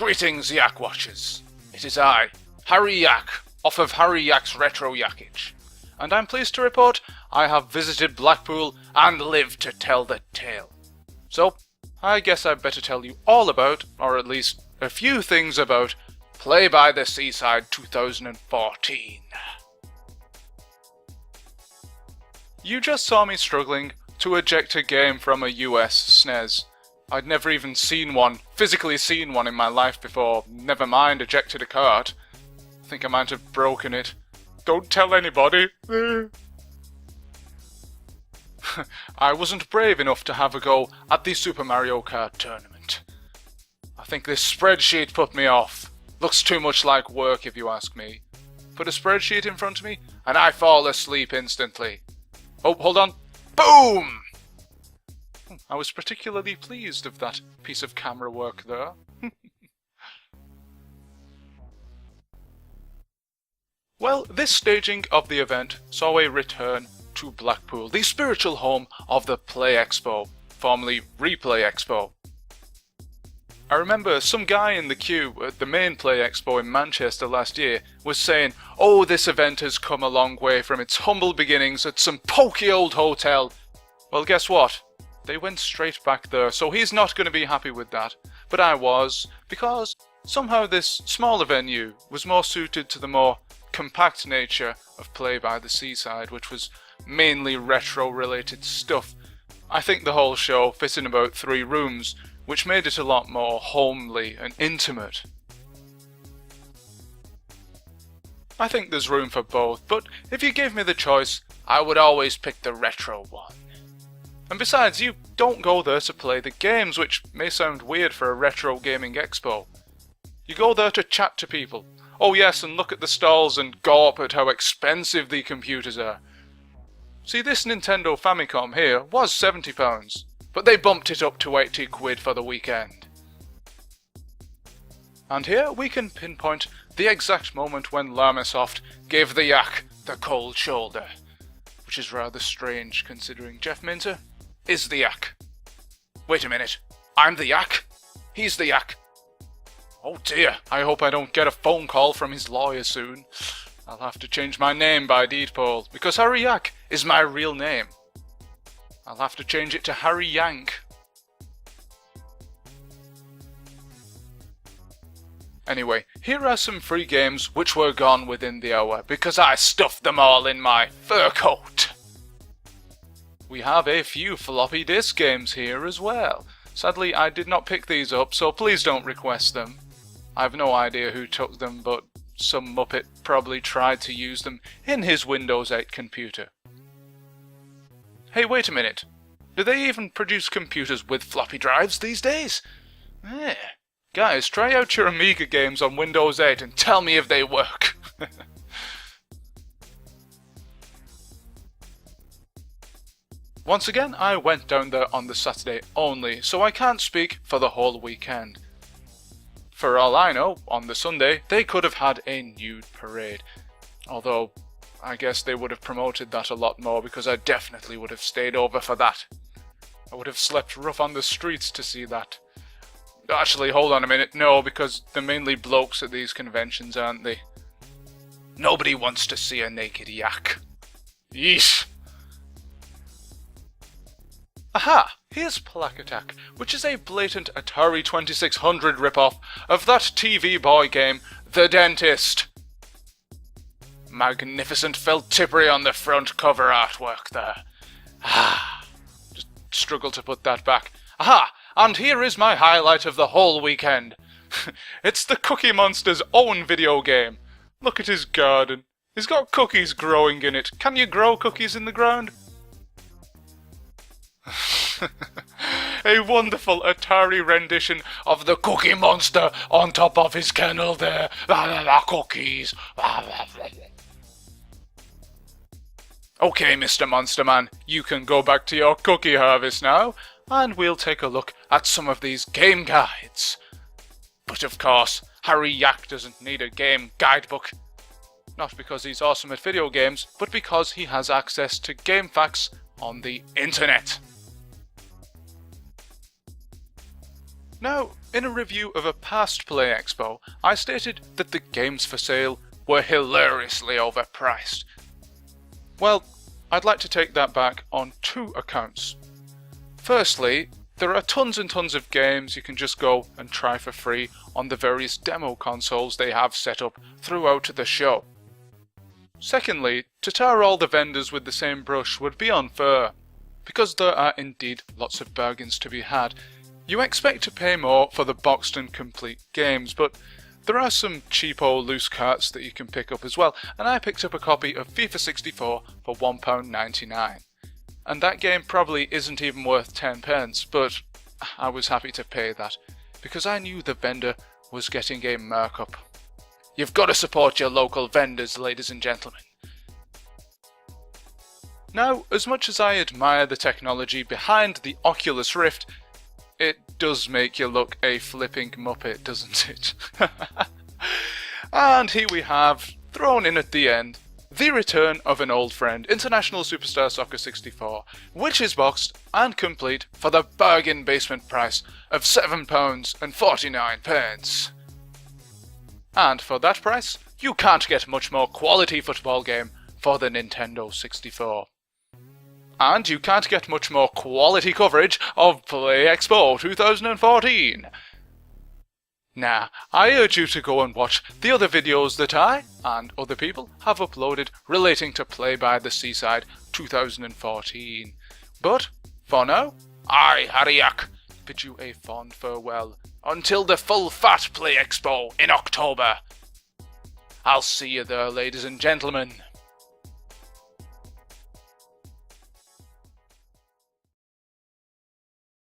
Greetings, Yack Watchers. It is I, Harry Yack, off of Harry Yack's Retro Yackage, and I'm pleased to report I have visited Blackpool and lived to tell the tale. So, I guess I'd better tell you all about, or at least a few things about, Play by the Seaside 2014. You just saw me struggling to eject a game from a US SNES. I'd never even physically seen one in my life before, never mind ejected a cart. I think I might have broken it. Don't tell anybody. I wasn't brave enough to have a go at the Super Mario Kart tournament. I think this spreadsheet put me off. Looks too much like work if you ask me. Put a spreadsheet in front of me and I fall asleep instantly. Oh, hold on. Boom! I was particularly pleased of that piece of camera work there. Well, this staging of the event saw a return to Blackpool, the spiritual home of the Play Expo, formerly Replay Expo. I remember some guy in the queue at the main Play Expo in Manchester last year was saying, "Oh, this event has come a long way from its humble beginnings at some pokey old hotel." Well, guess what? They went straight back there, so he's not going to be happy with that. But I was, because somehow this smaller venue was more suited to the more compact nature of Play by the Seaside, which was mainly retro-related stuff. I think the whole show fit in about 3 rooms, which made it a lot more homely and intimate. I think there's room for both, but if you gave me the choice, I would always pick the retro one. And besides, you don't go there to play the games, which may sound weird for a retro gaming expo. You go there to chat to people. Oh yes, and look at the stalls and gawp at how expensive the computers are. See, this Nintendo Famicom here was £70, but they bumped it up to 80 quid for the weekend. And here we can pinpoint the exact moment when Llamasoft gave the Yack the cold shoulder, which is rather strange considering Jeff Minter is the Yack. Wait a minute, I'm the Yack? He's the Yack. Oh dear, I hope I don't get a phone call from his lawyer soon. I'll have to change my name by deed poll, because Harry Yack is my real name. I'll have to change it to Harry Yank. Anyway, here are some free games which were gone within the hour, because I stuffed them all in my fur coat. We have a few floppy disk games here as well. Sadly, I did not pick these up, so please don't request them. I've no idea who took them, but some muppet probably tried to use them in his Windows 8 computer. Hey, wait a minute. Do they even produce computers with floppy drives these days? Guys, try out your Amiga games on Windows 8 and tell me if they work. Once again, I went down there on the Saturday only, so I can't speak for the whole weekend. For all I know, on the Sunday, they could have had a nude parade. Although, I guess they would have promoted that a lot more, because I definitely would have stayed over for that. I would have slept rough on the streets to see that. Actually, hold on a minute, no, because they're mainly blokes at these conventions, aren't they? Nobody wants to see a naked yak. Yeesh. Aha! Here's Plaque Attack, which is a blatant Atari 2600 ripoff of that TV boy game, The Dentist. Magnificent felt tippery on the front cover artwork there. Just struggle to put that back. Aha! And here is my highlight of the whole weekend. It's the Cookie Monster's own video game. Look at his garden. He's got cookies growing in it. Can you grow cookies in the ground? A wonderful Atari rendition of the Cookie Monster on top of his kennel there. Cookies. Okay, Mr. Monster Man, you can go back to your cookie harvest now, and we'll take a look at some of these game guides. But of course, Harry Yack doesn't need a game guidebook. Not because he's awesome at video games, but because he has access to game facts on the internet. Now, in a review of a past Play Expo, I stated that the games for sale were hilariously overpriced. Well, I'd like to take that back on two accounts. Firstly, there are tons and tons of games you can just go and try for free on the various demo consoles they have set up throughout the show. Secondly, to tar all the vendors with the same brush would be unfair, because there are indeed lots of bargains to be had. You expect to pay more for the boxed and complete games, but there are some cheapo loose carts that you can pick up as well, and I picked up a copy of FIFA 64 for £1.99. And that game probably isn't even worth 10 pence, but I was happy to pay that, because I knew the vendor was getting a markup. You've got to support your local vendors, ladies and gentlemen. Now, as much as I admire the technology behind the Oculus Rift, it does make you look a flipping muppet, doesn't it? And here we have, thrown in at the end, the return of an old friend, International Superstar Soccer 64, which is boxed and complete for the bargain basement price of £7.49. And for that price, you can't get much more quality football game for the Nintendo 64. And you can't get much more quality coverage of Play Expo 2014. Nah, I urge you to go and watch the other videos that I and other people have uploaded relating to Play by the Seaside 2014. But, for now, I, Yack, bid you a fond farewell until the full-fat Play Expo in October. I'll see you there, ladies and gentlemen.